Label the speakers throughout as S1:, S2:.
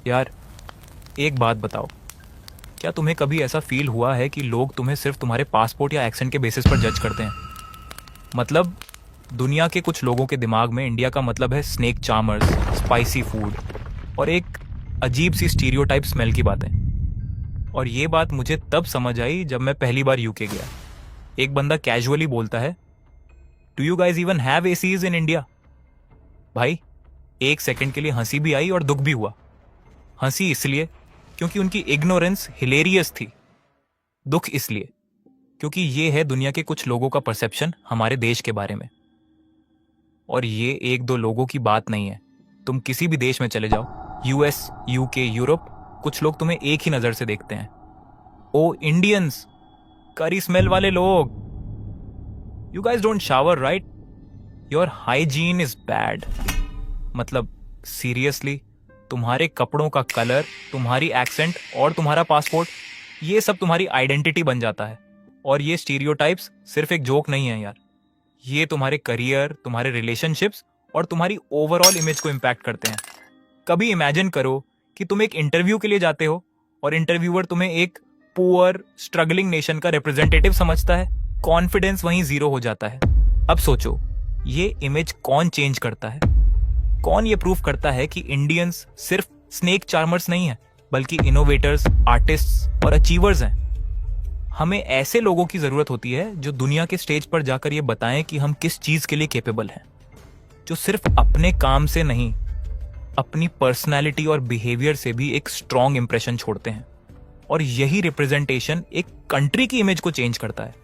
S1: यार, एक बात बताओ। क्या तुम्हें कभी ऐसा फील हुआ है कि लोग तुम्हें सिर्फ तुम्हारे पासपोर्ट या एक्सेंट के बेसिस पर जज करते हैं? मतलब, दुनिया के कुछ लोगों के दिमाग में इंडिया का मतलब है स्नेक चार्मर्स, स्पाइसी फूड और एक अजीब सी स्टीरियोटाइप स्मेल की बातें। और ये बात मुझे तब समझ आई जब मैं पहली बार यूके गया। एक बंदा कैजुअली बोलता है, do you guys even have ACs in India? भाई, एक सेकंड के लिए हंसी भी आई और दुख भी हुआ। हंसी इसलिए क्योंकि उनकी इग्नोरेंस हिलेरियस थी। दुख इसलिए क्योंकि ये है दुनिया के कुछ लोगों का परसेप्शन हमारे देश के बारे में। और ये एक दो लोगों की बात नहीं है। तुम किसी भी देश में चले जाओ, यूएस, यूके, यूरोप, कुछ लोग तुम्हें एक ही नजर से देखते हैं। ओ इंडियंस, करी स्मेल वाले लोग। You guys don't shower right? Your hygiene is bad. मतलब, सीरियसली, तुम्हारे कपड़ों का कलर, तुम्हारी एक्सेंट और तुम्हारा पासपोर्ट, ये सब तुम्हारी आइडेंटिटी बन जाता है। और ये स्टीरियोटाइप्स सिर्फ एक जोक नहीं है यार। ये तुम्हारे करियर, तुम्हारे रिलेशनशिप्स और तुम्हारी ओवरऑल इमेज को इम्पैक्ट करते हैं। कभी इमेजिन करो कि तुम एक इंटरव्यू के लिए जाते हो और इंटरव्यूअर तुम्हें एक पुअर स्ट्रगलिंग नेशन का रिप्रेजेंटेटिव समझता है। कॉन्फिडेंस वहीं जीरो हो जाता है। अब सोचो, ये इमेज कौन चेंज करता है? कौन ये प्रूफ करता है कि इंडियंस सिर्फ स्नेक चार्मर्स नहीं है, बल्कि इनोवेटर्स, आर्टिस्ट्स और अचीवर्स हैं? हमें ऐसे लोगों की जरूरत होती है जो दुनिया के स्टेज पर जाकर ये बताएं कि हम किस चीज के लिए कैपेबल हैं। जो सिर्फ अपने काम से नहीं, अपनी पर्सनैलिटी और बिहेवियर से भी एक स्ट्रॉन्ग इंप्रेशन छोड़ते हैं। और यही रिप्रेजेंटेशन एक कंट्री की इमेज को चेंज करता है।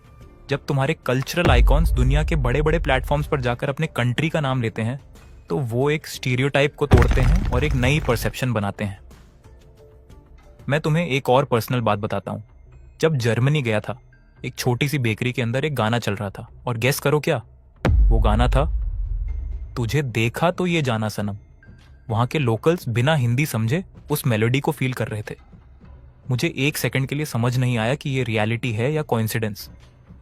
S1: जब तुम्हारे कल्चरल आइकॉन्स दुनिया के बड़े बड़े प्लेटफॉर्म्स पर जाकर अपने कंट्री का नाम लेते हैं, तो वो एक स्टीरियोटाइप को तोड़ते हैं और एक नई परसेप्शन बनाते हैं। मैं तुम्हें एक और पर्सनल बात बताता हूं। जब जर्मनी गया था, एक छोटी सी बेकरी के अंदर एक गाना चल रहा था, और गेस करो क्या? वो गाना था, तुझे देखा तो ये जाना सनम। वहां के लोकल्स बिना हिंदी समझे उस मेलोडी को फील कर रहे थे। मुझे एक सेकंड के लिए समझ नहीं आया कि ये रियलिटी है या कोइंसिडेंस।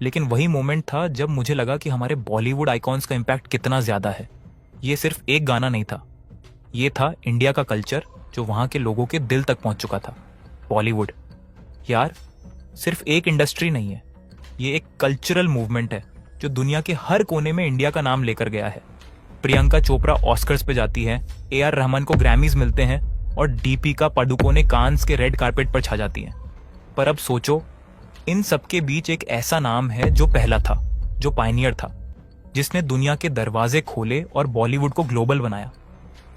S1: लेकिन वही मोमेंट था जब मुझे लगा कि हमारे बॉलीवुड आइकॉन्स का इम्पैक्ट कितना ज्यादा है। ये सिर्फ एक गाना नहीं था, ये था इंडिया का कल्चर जो वहां के लोगों के दिल तक पहुंच चुका था। बॉलीवुड यार, सिर्फ एक इंडस्ट्री नहीं है, ये एक कल्चरल मूवमेंट है जो दुनिया के हर कोने में इंडिया का नाम लेकर गया है। प्रियंका चोपड़ा ऑस्कर्स पे जाती है, AR रहमान को ग्रैमीज मिलते हैं और दीपिका पादुकोणे कांस के रेड कारपेट पर छा जाती हैं। पर अब सोचो, इन सबके बीच एक ऐसा नाम है जो पहला था, जो पायनियर था, जिसने दुनिया के दरवाजे खोले और बॉलीवुड को ग्लोबल बनाया,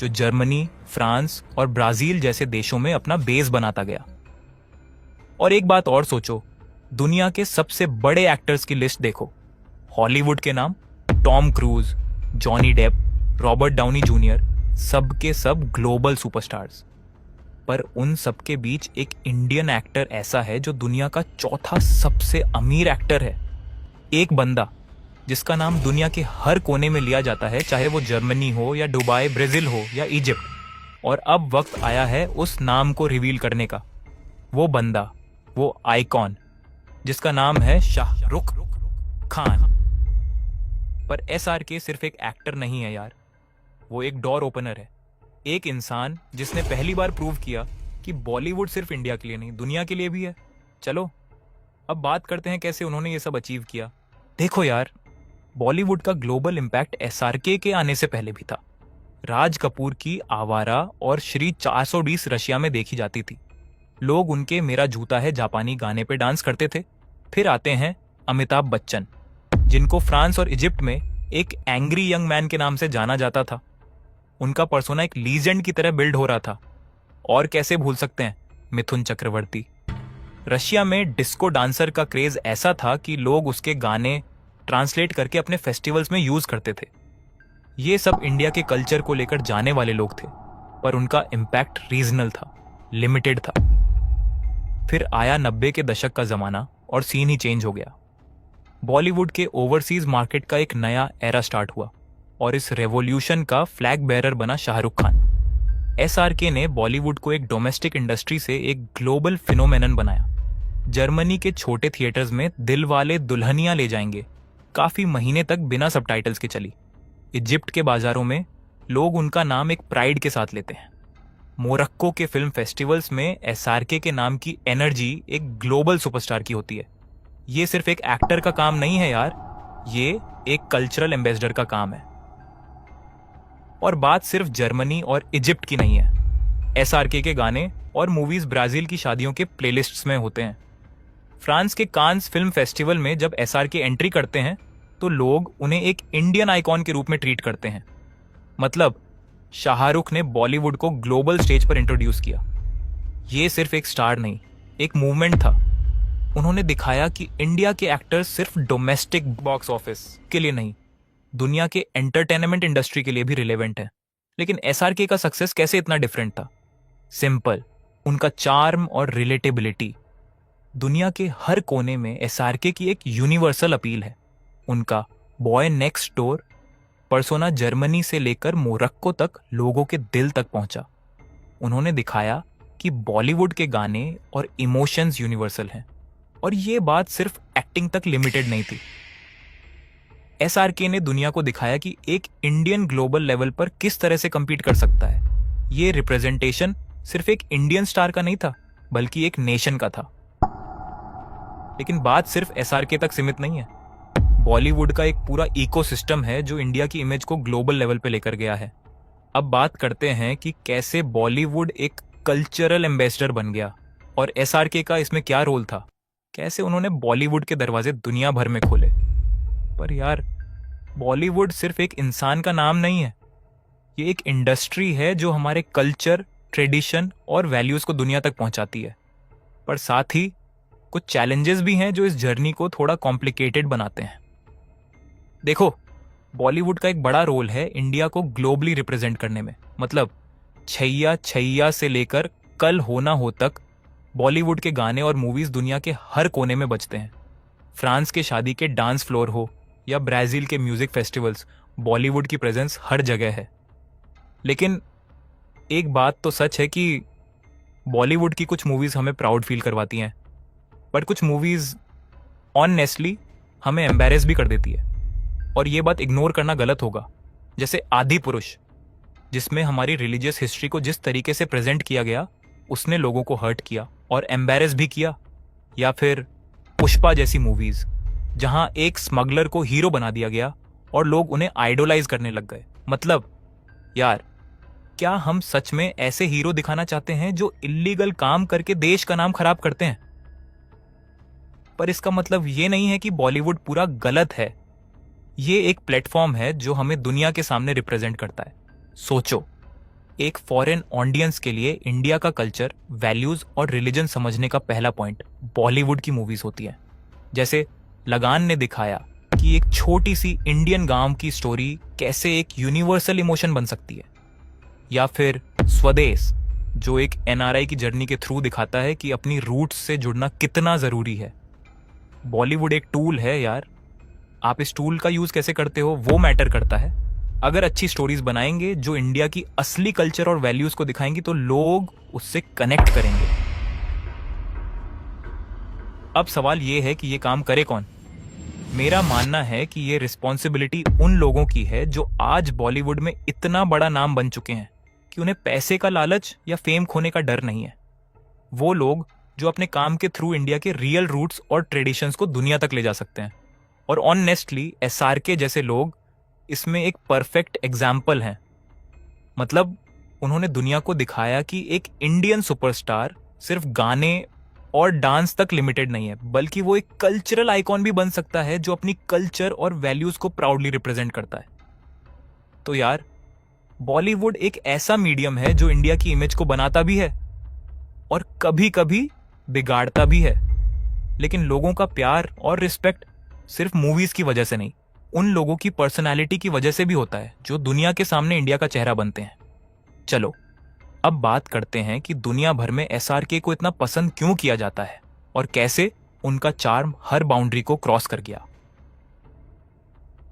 S1: जो जर्मनी, फ्रांस और ब्राजील जैसे देशों में अपना बेस बनाता गया। और एक बात और सोचो, दुनिया के सबसे बड़े एक्टर्स की लिस्ट देखो। हॉलीवुड के नाम, Tom Cruise, Johnny Depp, Robert Downey junior, सब के सब ग्लोबल सुपरस्टार्स। पर उन सबके बीच एक इंडियन एक्टर ऐसा है जो दुनिया का चौथा सबसे अमीर एक्टर है। एक बंदा जिसका नाम दुनिया के हर कोने में लिया जाता है, चाहे वो जर्मनी हो या दुबई, ब्राजील हो या इजिप्ट। और अब वक्त आया है उस नाम को रिवील करने का। वो बंदा, वो आइकॉन, जिसका नाम है शाहरुख खान। पर SRK सिर्फ एक एक्टर नहीं है यार, वो एक डोर ओपनर है। एक इंसान जिसने पहली बार प्रूव किया कि बॉलीवुड सिर्फ इंडिया के लिए नहीं, दुनिया के लिए भी है। चलो अब बात करते हैं कैसे उन्होंने ये सब अचीव किया। देखो यार, बॉलीवुड का ग्लोबल इम्पैक्ट SRK के आने से पहले भी था। राज कपूर की आवारा और श्री 420 रशिया में देखी जाती थी। लोग उनके मेरा जूता है जापानी गाने पे डांस करते थे। फिर आते हैं अमिताभ बच्चन, जिनको फ्रांस और इजिप्ट में एक एंग्री यंग मैन के नाम से जाना जाता था। उनका पर्सोना एक लीजेंड की तरह बिल्ड हो रहा था। और कैसे भूल सकते हैं मिथुन चक्रवर्ती। रशिया में डिस्को डांसर का क्रेज ऐसा था कि लोग उसके गाने ट्रांसलेट करके अपने फेस्टिवल्स में यूज करते थे। ये सब इंडिया के कल्चर को लेकर जाने वाले लोग थे, पर उनका इम्पैक्ट रीजनल था, लिमिटेड था। फिर आया 90 के दशक का जमाना और सीन ही चेंज हो गया। बॉलीवुड के ओवरसीज मार्केट का एक नया एरा स्टार्ट हुआ और इस रेवोल्यूशन का फ्लैग बेरर बना शाहरुख खान। SRK ने बॉलीवुड को एक डोमेस्टिक इंडस्ट्री से एक ग्लोबल फिनोमेनन बनाया। जर्मनी के छोटे थिएटर्स में दिल वाले दुल्हनिया ले जाएंगे काफी महीने तक बिना सबटाइटल्स के चली। इजिप्ट के बाजारों में लोग उनका नाम एक प्राइड के साथ लेते हैं। मोरक्को के फिल्म फेस्टिवल्स में एसआरके के नाम की एनर्जी एक ग्लोबल सुपरस्टार की होती है। ये सिर्फ एक एक्टर का काम नहीं है यार, ये एक कल्चरल एम्बेसडर का काम है। और बात सिर्फ जर्मनी और इजिप्ट की नहीं है। एसआरके के गाने और मूवीज ब्राजील की शादियों के प्लेलिस्ट्स में होते हैं। फ्रांस के कांस फिल्म फेस्टिवल में जब एसआरके एंट्री करते हैं तो लोग उन्हें एक इंडियन आइकॉन के रूप में ट्रीट करते हैं। मतलब शाहरुख ने बॉलीवुड को ग्लोबल स्टेज पर इंट्रोड्यूस किया। ये सिर्फ एक स्टार नहीं, एक मूवमेंट था। उन्होंने दिखाया कि इंडिया के एक्टर्स सिर्फ डोमेस्टिक बॉक्स ऑफिस के लिए नहीं, दुनिया के एंटरटेनमेंट इंडस्ट्री के लिए भी रिलेवेंट है। लेकिन एसआरके का सक्सेस कैसे इतना डिफरेंट था? सिंपल, उनका चार्म और रिलेटेबिलिटी। दुनिया के हर कोने में एसआरके की एक यूनिवर्सल अपील है। उनका boy next door persona Germany से लेकर मोरक्को तक लोगों के दिल तक पहुंचा। उन्होंने दिखाया कि बॉलीवुड के गाने और इमोशंस यूनिवर्सल हैं, और ये बात सिर्फ एक्टिंग तक लिमिटेड नहीं थी। एसआरके ने दुनिया को दिखाया कि एक इंडियन ग्लोबल लेवल पर किस तरह से compete कर सकता है। ये रिप्रेजेंटेशन सिर्फ एक इंडियन स्टार का नहीं था, बल्कि एक नेशन का था। लेकिन बात सिर्फ एसआरके तक सीमित नहीं है। बॉलीवुड का एक पूरा इकोसिस्टम है जो इंडिया की इमेज को ग्लोबल लेवल पे लेकर गया है। अब बात करते हैं कि कैसे बॉलीवुड एक कल्चरल एम्बेसडर बन गया और एसआरके का इसमें क्या रोल था। कैसे उन्होंने बॉलीवुड के दरवाजे दुनिया भर में खोले। पर यार, बॉलीवुड सिर्फ एक इंसान का नाम नहीं है, ये एक इंडस्ट्री है जो हमारे कल्चर, ट्रेडिशन और वैल्यूज को दुनिया तक पहुंचाती है। पर साथ ही कुछ चैलेंजेस भी हैं जो इस जर्नी को थोड़ा कॉम्प्लिकेटेड बनाते हैं। देखो, बॉलीवुड का एक बड़ा रोल है इंडिया को ग्लोबली रिप्रेजेंट करने में। मतलब छैया छैया से लेकर कल हो ना हो तक बॉलीवुड के गाने और मूवीज दुनिया के हर कोने में बजते हैं। फ्रांस के शादी के डांस फ्लोर हो या ब्राजील के म्यूजिक फेस्टिवल्स, बॉलीवुड की प्रेजेंस हर जगह है। लेकिन एक बात तो सच है कि बॉलीवुड की कुछ मूवीज हमें प्राउड फील करवाती हैं, बट कुछ मूवीज ऑनेस्टली हमें एम्बैरेस भी कर देती है, और ये बात इग्नोर करना गलत होगा। जैसे आदि पुरुष, जिसमें हमारी रिलीजियस हिस्ट्री को जिस तरीके से प्रेजेंट किया गया उसने लोगों को हर्ट किया और एम्बैरेस भी किया। या फिर पुष्पा जैसी मूवीज जहां एक स्मगलर को हीरो बना दिया गया और लोग उन्हें आइडोलाइज करने लग गए। मतलब यार, क्या हम सच में ऐसे हीरो दिखाना चाहते हैं जो इल्लीगल काम करके देश का नाम खराब करते हैं? पर इसका मतलब ये नहीं है कि बॉलीवुड पूरा गलत है। ये एक प्लेटफॉर्म है जो हमें दुनिया के सामने रिप्रेजेंट करता है। सोचो, एक फॉरेन ऑडियंस के लिए इंडिया का कल्चर, वैल्यूज और रिलीजन समझने का पहला पॉइंट बॉलीवुड की मूवीज होती है। जैसे लगान ने दिखाया कि एक छोटी सी इंडियन गांव की स्टोरी कैसे एक यूनिवर्सल इमोशन बन सकती है। या फिर स्वदेश, जो एक एनआरआई की जर्नी के थ्रू दिखाता है कि अपनी रूट्स से जुड़ना कितना जरूरी है। बॉलीवुड एक टूल है यार, आप इस टूल का यूज कैसे करते हो वो मैटर करता है। अगर अच्छी स्टोरीज बनाएंगे जो इंडिया की असली कल्चर और वैल्यूज को दिखाएंगी तो लोग उससे कनेक्ट करेंगे। अब सवाल ये है कि ये काम करे कौन? मेरा मानना है कि ये रिस्पॉन्सिबिलिटी उन लोगों की है जो आज बॉलीवुड में इतना बड़ा नाम बन चुके हैं कि उन्हें पैसे का लालच या फेम खोने का डर नहीं है। वो लोग जो अपने काम के थ्रू इंडिया के रियल रूट्स और ट्रेडिशंस को दुनिया तक ले जा सकते हैं। और ऑनेस्टली एसआरके जैसे लोग इसमें एक परफेक्ट एग्जाम्पल हैं। मतलब उन्होंने दुनिया को दिखाया कि एक इंडियन सुपरस्टार सिर्फ गाने और डांस तक लिमिटेड नहीं है, बल्कि वो एक कल्चरल आइकॉन भी बन सकता है जो अपनी कल्चर और वैल्यूज को प्राउडली रिप्रेजेंट करता है। तो यार, बॉलीवुड एक ऐसा मीडियम है जो इंडिया की इमेज को बनाता भी है और कभी कभी बिगाड़ता भी है। लेकिन लोगों का प्यार और रिस्पेक्ट सिर्फ मूवीज की वजह से नहीं, उन लोगों की पर्सनालिटी की वजह से भी होता है जो दुनिया के सामने इंडिया का चेहरा बनते हैं। चलो, अब बात करते हैं कि दुनिया भर में एसआरके को इतना पसंद क्यों किया जाता है और कैसे उनका चार्म हर बाउंड्री को क्रॉस कर गया।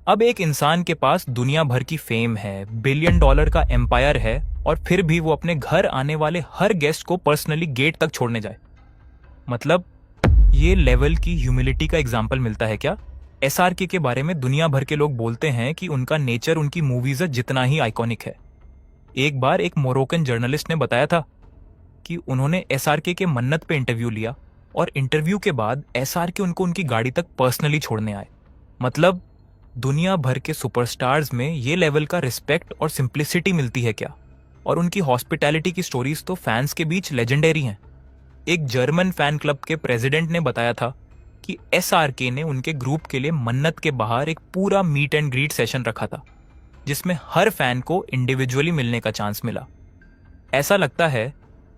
S1: अब एक इंसान के पास दुनिया भर की फेम है, $1 बिलियन का एम्पायर है, और फिर भी वो अपने घर आने वाले हर गेस्ट को पर्सनली गेट तक छोड़ने जाए। मतलब ये लेवल की ह्यूमिलिटी का एग्जाम्पल मिलता है क्या? एसआरके के बारे में दुनिया भर के लोग बोलते हैं कि उनका नेचर उनकी मूवीज जितना ही आइकॉनिक है। एक बार एक मोरोकन जर्नलिस्ट ने बताया था कि उन्होंने एसआरके के मन्नत पे इंटरव्यू लिया और इंटरव्यू के बाद एसआरके उनको उनकी गाड़ी तक पर्सनली छोड़ने आए। मतलब दुनिया भर के सुपरस्टार्स में ये लेवल का रिस्पेक्ट और सिंप्लिसिटी मिलती है क्या? और उनकी हॉस्पिटैलिटी की स्टोरीज तो फैंस के बीच लेजेंडरी हैं। एक जर्मन फैन क्लब के प्रेसिडेंट ने बताया था कि एसआरके ने उनके ग्रुप के लिए मन्नत के बाहर एक पूरा मीट एंड ग्रीट सेशन रखा था, जिसमें हर फैन को इंडिविजुअली मिलने का चांस मिला। ऐसा लगता है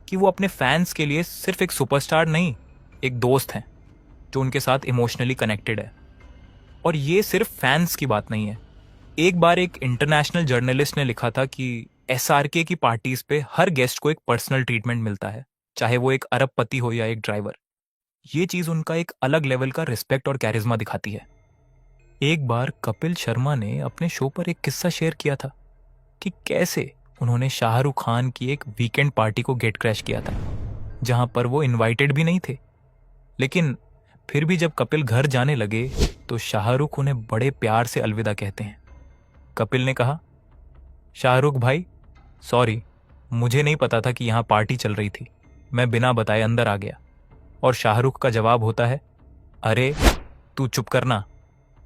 S1: कि वो अपने फैंस के लिए सिर्फ एक सुपरस्टार नहीं, एक दोस्त हैं जो उनके साथ इमोशनली कनेक्टेड है। और ये सिर्फ फैंस की बात नहीं है। एक बार एक इंटरनेशनल जर्नलिस्ट ने लिखा था कि एसआरके की पार्टीज पे हर गेस्ट को एक पर्सनल ट्रीटमेंट मिलता है, चाहे वो एक अरबपति हो या एक ड्राइवर। ये चीज उनका एक अलग लेवल का रिस्पेक्ट और कैरिज्मा दिखाती है। एक बार कपिल शर्मा ने अपने शो पर एक किस्सा शेयर किया था कि कैसे उन्होंने शाहरुख खान की एक वीकेंड पार्टी को गेट क्रैश किया था, जहां पर वो इनवाइटेड भी नहीं थे। लेकिन फिर भी जब कपिल घर जाने लगे तो शाहरुख उन्हें बड़े प्यार से अलविदा कहते हैं। कपिल ने कहा, शाहरुख भाई सॉरी, मुझे नहीं पता था कि यहाँ पार्टी चल रही थी, मैं बिना बताए अंदर आ गया। और शाहरुख का जवाब होता है, अरे तू चुप करना,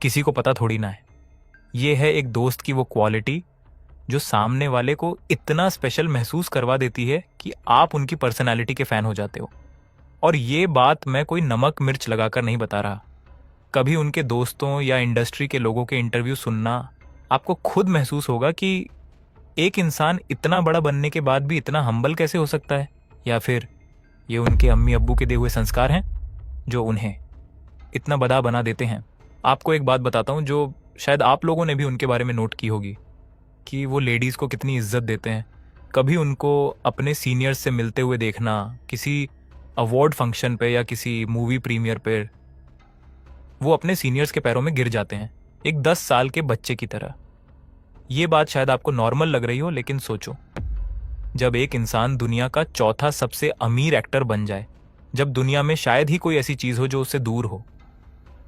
S1: किसी को पता थोड़ी ना है। ये है एक दोस्त की वो क्वालिटी जो सामने वाले को इतना स्पेशल महसूस करवा देती है कि आप उनकी पर्सनैलिटी के फैन हो जाते हो। और ये बात मैं कोई नमक मिर्च लगाकर नहीं बता रहा। कभी उनके दोस्तों या इंडस्ट्री के लोगों के इंटरव्यू सुनना, आपको खुद महसूस होगा कि एक इंसान इतना बड़ा बनने के बाद भी इतना हम्बल कैसे हो सकता है। या फिर ये उनके अम्मी अब्बू के दिए हुए संस्कार हैं जो उन्हें इतना बड़ा बना देते हैं। आपको एक बात बताता हूँ जो शायद आप लोगों ने भी उनके बारे में नोट की होगी, कि वो लेडीज़ को कितनी इज्जत देते हैं। कभी उनको अपने सीनियर्स से मिलते हुए देखना, किसी अवार्ड फंक्शन पे या किसी मूवी प्रीमियर पे, वो अपने सीनियर्स के पैरों में गिर जाते हैं, एक 10 साल के बच्चे की तरह। ये बात शायद आपको नॉर्मल लग रही हो, लेकिन सोचो, जब एक इंसान दुनिया का चौथा सबसे अमीर एक्टर बन जाए, जब दुनिया में शायद ही कोई ऐसी चीज़ हो जो उससे दूर हो,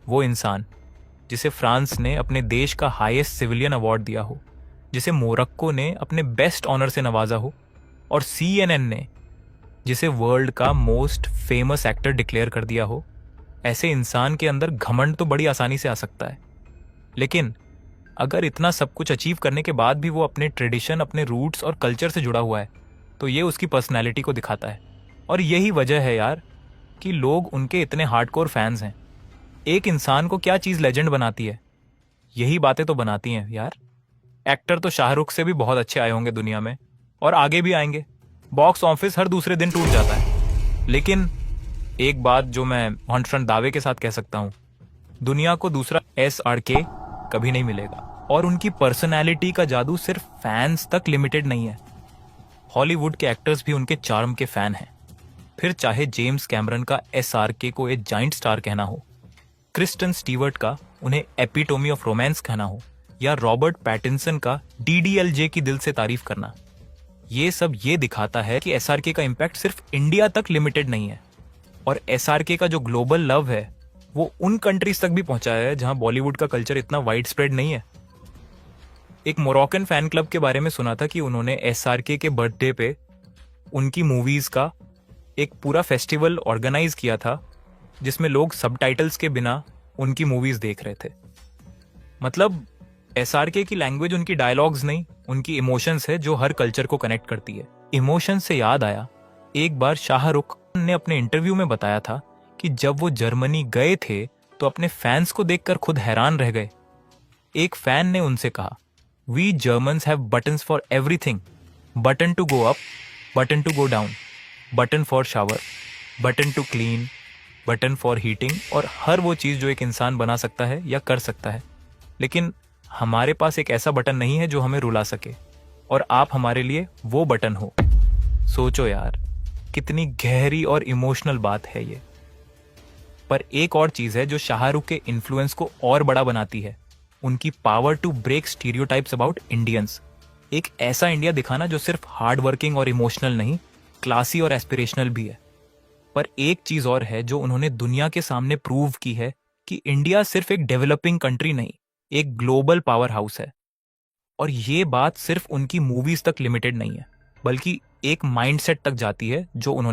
S1: वो इंसान जिसे फ्रांस ने अपने देश का हाईएस्ट सिविलियन अवार्ड दिया हो, जिसे मोरक्को ने अपने बेस्ट ऑनर से नवाजा हो, और CNN ने जिसे वर्ल्ड का मोस्ट फेमस एक्टर डिक्लेयर कर दिया हो, ऐसे इंसान के अंदर घमंड तो बड़ी आसानी से आ सकता है। लेकिन अगर इतना सब कुछ अचीव करने के बाद भी वो अपने ट्रेडिशन, अपने रूट्स और कल्चर से जुड़ा हुआ है, तो ये उसकी पर्सनैलिटी को दिखाता है। और यही वजह है यार कि लोग उनके इतने हार्डकोर फैंस हैं। एक इंसान को क्या चीज़ लेजेंड बनाती है? यही बातें तो बनाती हैं यार। एक्टर तो शाहरुख से भी बहुत अच्छे आए होंगे दुनिया में, और आगे भी आएंगे। बॉक्स ऑफिस हर दूसरे दिन टूट जाता है। लेकिन एक बात जो मैं कॉन्फिडेंट दावे के साथ कह सकता हूँ, दुनिया को दूसरा SRK कभी नहीं मिलेगा। और उनकी पर्सनैलिटी का जादू सिर्फ फैंस तक लिमिटेड नहीं है। हॉलीवुड के एक्टर्स भी उनके चार्म के फैन हैं। फिर चाहे जेम्स कैमरन का SRK को एक जाइंट स्टार कहना हो, क्रिस्टन स्टीवर्ट का उन्हें एपिटोमी ऑफ रोमांस कहना हो, या रॉबर्ट पैटिंसन का DDLJ की दिल से तारीफ करना, ये सब ये दिखाता है कि SRK का इम्पैक्ट सिर्फ इंडिया तक लिमिटेड नहीं है। और SRK का जो ग्लोबल लव है वो उन कंट्रीज तक भी पहुंचा है जहां बॉलीवुड का कल्चर इतना वाइड स्प्रेड नहीं है। एक मोरक्कन फैन क्लब के बारे में सुना था कि उन्होंने SRK के बर्थडे पे उनकी मूवीज का एक पूरा फेस्टिवल ऑर्गेनाइज किया था, जिसमें लोग सबटाइटल्स के बिना उनकी मूवीज देख रहे थे। मतलब SRK की लैंग्वेज उनकी डायलॉग्स नहीं, उनकी इमोशंस है जो हर कल्चर को कनेक्ट करती है। इमोशन से याद आया, एक बार शाहरुख ने अपने इंटरव्यू में बताया था कि जब वो जर्मनी गए थे तो अपने फैंस को देखकर खुद हैरान रह गए। एक फैन ने उनसे कहा, we Germans have buttons for everything, button to go up, button to go down, button for shower, button to clean, button for heating, और हर वो चीज़ जो एक इंसान बना सकता है या कर सकता है। लेकिन हमारे पास एक ऐसा बटन नहीं है जो हमें रुला सके, और आप हमारे लिए वो बटन हो। सोचो यार, कितनी गहरी और इमोशनल बात है ये। पर एक और चीज है जो शाहरुख के इन्फ्लुएंस को और बड़ा बनाती है, उनकी power to break stereotypes about Indians. एक ऐसा इंडिया दिखाना जो सिर्फ हार्ड वर्किंग और इमोशनल नहीं, क्लासी और एस्पिरेशनल भी है। पर एक चीज और है जो उन्होंने दुनिया के सामने प्रूव की है कि इंडिया सिर्फ एक डेवलपिंग कंट्री नहीं, एक ग्लोबल पावर हाउस है। और ये बात सिर्फ उनकी मूवीज तक लिमिटेड नहीं है, बल्कि एक माइंडसेट तक जाती है जो उन्होंने